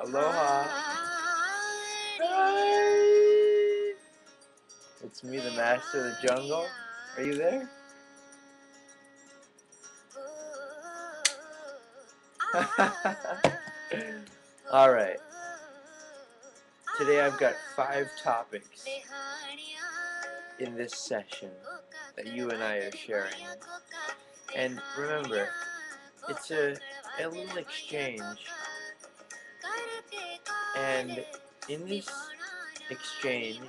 Aloha. Hi. It's me, the master of the jungle. Are you there? Alright. Today I've got 5 topics in this session that you and I are sharing. And remember, it's a little exchange. And in this exchange,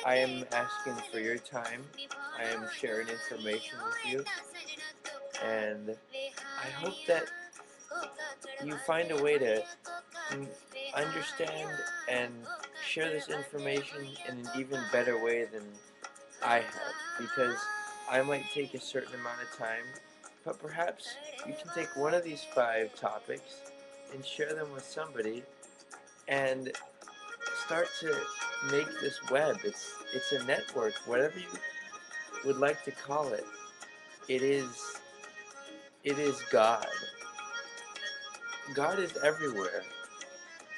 I am asking for your time. I am sharing information with you. And I hope that you find a way to understand and share this information in an even better way than I have, because I might take a certain amount of time, but perhaps you can take one of these 5 topics and share them with somebody and start to make this web. It's a network, whatever you would like to call it. It is God. God is everywhere,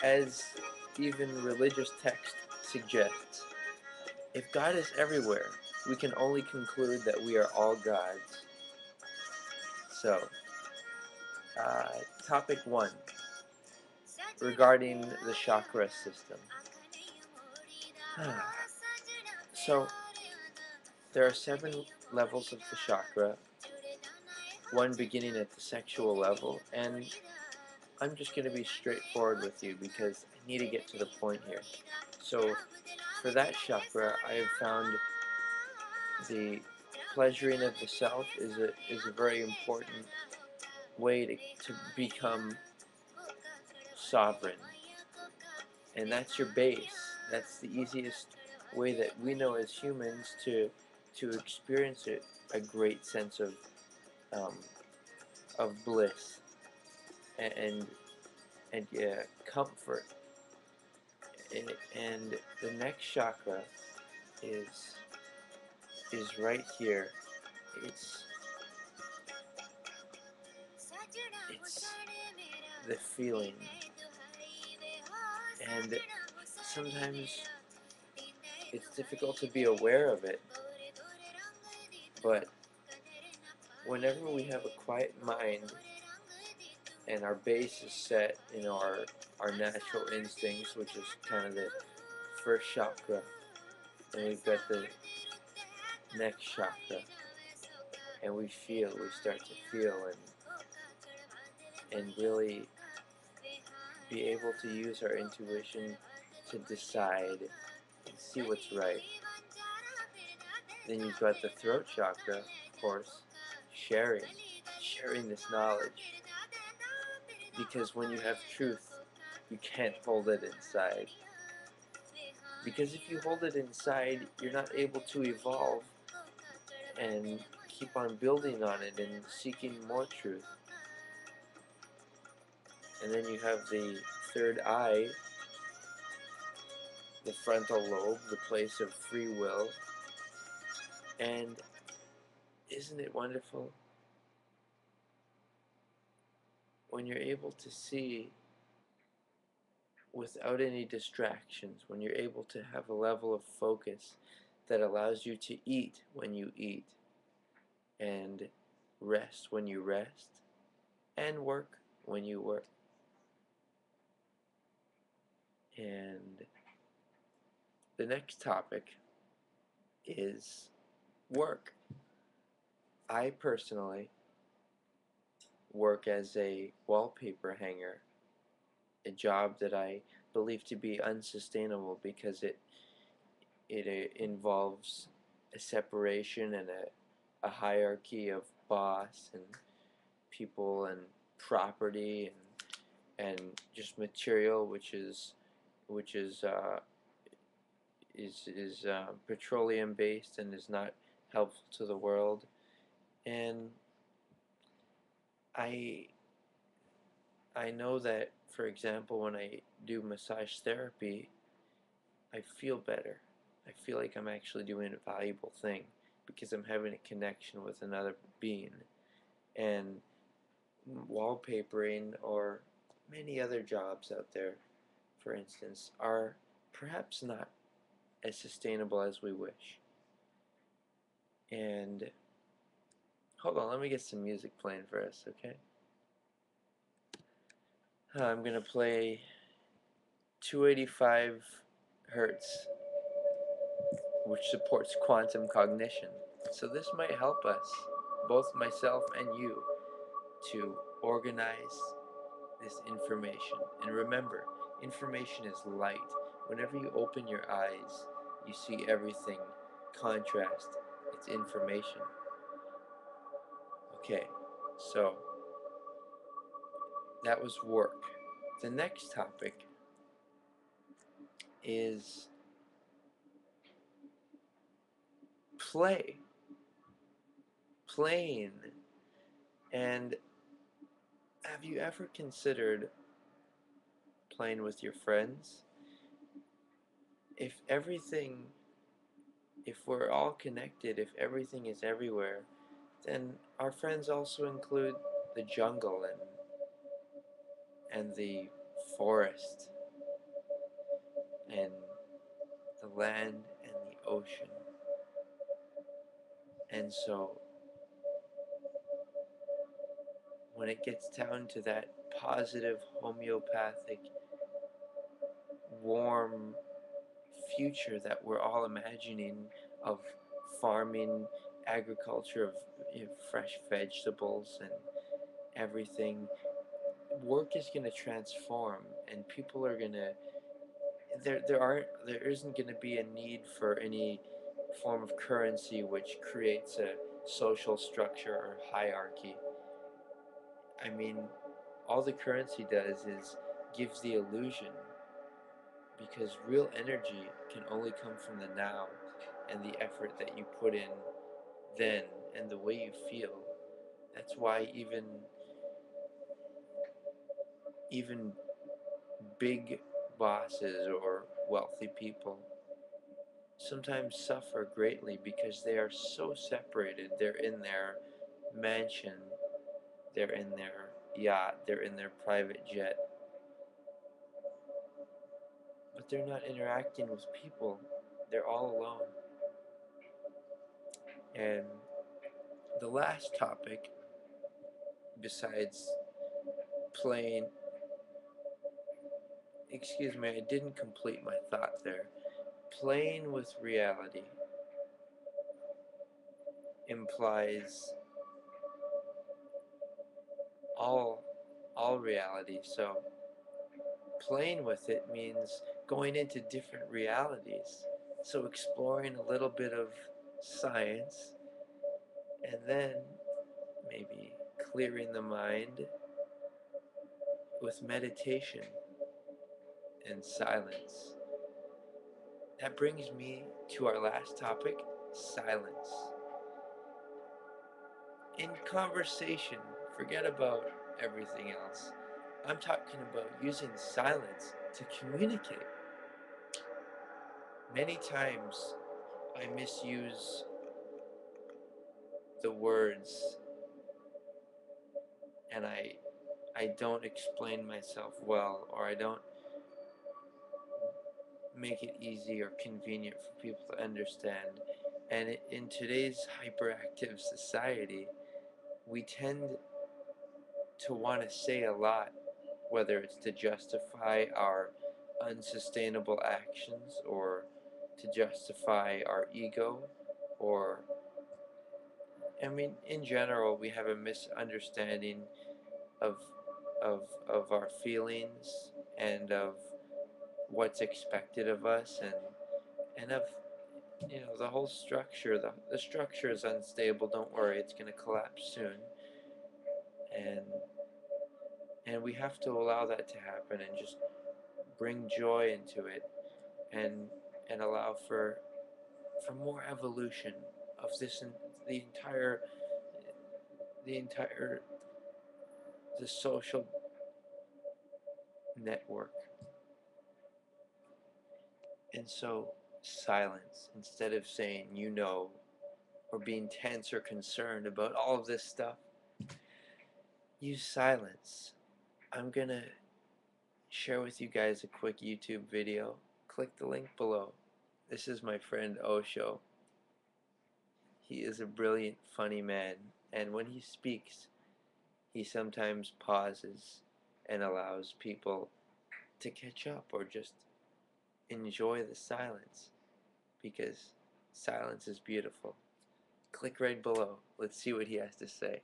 as even religious text suggests. If God is everywhere, we can only conclude that we are all gods. So, topic 1, regarding the chakra system. So, there are 7 levels of the chakra, one beginning at the sexual level, and I'm just going to be straightforward with you because I need to get to the point here. So, for that chakra, I have found the pleasuring of the self is a very important way to become sovereign. And that's your base. That's the easiest way that we know as humans to experience a great sense of bliss and comfort. And the next chakra is right here. It's the feeling, and sometimes it's difficult to be aware of it, but whenever we have a quiet mind and our base is set in our natural instincts, which is kind of the first chakra, and we've got the next chakra, and we start to feel and really be able to use our intuition to decide and see what's right. Then you've got the throat chakra, of course, sharing this knowledge. Because when you have truth, you can't hold it inside. Because if you hold it inside, you're not able to evolve and keep on building on it and seeking more truth. And then you have the third eye, the frontal lobe, the place of free will. And isn't it wonderful when you're able to see without any distractions, when you're able to have a level of focus that allows you to eat when you eat, and rest when you rest, and work when you work. And the next topic is work. I personally work as a wallpaper hanger, a job that I believe to be unsustainable because it involves a separation and a hierarchy of boss and people and property and just material, which is petroleum based and is not helpful to the world. And I know that, for example, when I do massage therapy, I feel better. I feel like I'm actually doing a valuable thing because I'm having a connection with another being. And wallpapering, or many other jobs out there, for instance, are perhaps not as sustainable as we wish. And hold on, let me get some music playing for us, okay? I'm going to play 285 hertz, which supports quantum cognition. So this might help us, both myself and you, to organize this information. And remember, information is light. Whenever you open your eyes, you see everything. Contrast, it's information. Okay, so that was work. The next topic is play. Playing. And have you ever considered playing with your friends? If everything, if we're all connected, if everything is everywhere, then our friends also include the jungle and the forest and the land and the ocean. And so when it gets down to that positive, homeopathic, warm future that we're all imagining of farming, agriculture of fresh vegetables and everything, work is going to transform, and people are going to there isn't going to be a need for any form of currency which creates a social structure or hierarchy. I mean, all the currency does is gives the illusion, because real energy can only come from the now and the effort that you put in then and the way you feel. That's why even big bosses or wealthy people sometimes suffer greatly because they are so separated. They're in their mansion, they're in their yacht, they're in their private jet, but they're not interacting with people. They're all alone. And the last topic, besides playing, excuse me, I didn't complete my thought there. Playing with reality implies all all reality. So playing with it means going into different realities. So exploring a little bit of science, and then maybe clearing the mind with meditation and silence. That brings me to our last topic, silence. In conversation, forget about everything else. I'm talking about using silence to communicate. Many times I misuse the words, and I don't explain myself well, or I don't make it easy or convenient for people to understand. And in today's hyperactive society, we tend to want to say a lot, whether it's to justify our unsustainable actions or to justify our ego, or I mean, in general, we have a misunderstanding of of our feelings and of what's expected of us, and of the whole structure. The structure is unstable. Don't worry, it's going to collapse soon, and we have to allow that to happen and just bring joy into it, and allow for more evolution of this, and the entire the entire the social network. And so silence, instead of saying or being tense or concerned about all of this stuff, use silence. I'm gonna share with you guys a quick YouTube video. Click the link below. This is my friend Ohso. He is a brilliant, funny man, and when he speaks, he sometimes pauses and allows people to catch up or just enjoy the silence, because silence is beautiful. Click right below. Let's see what he has to say.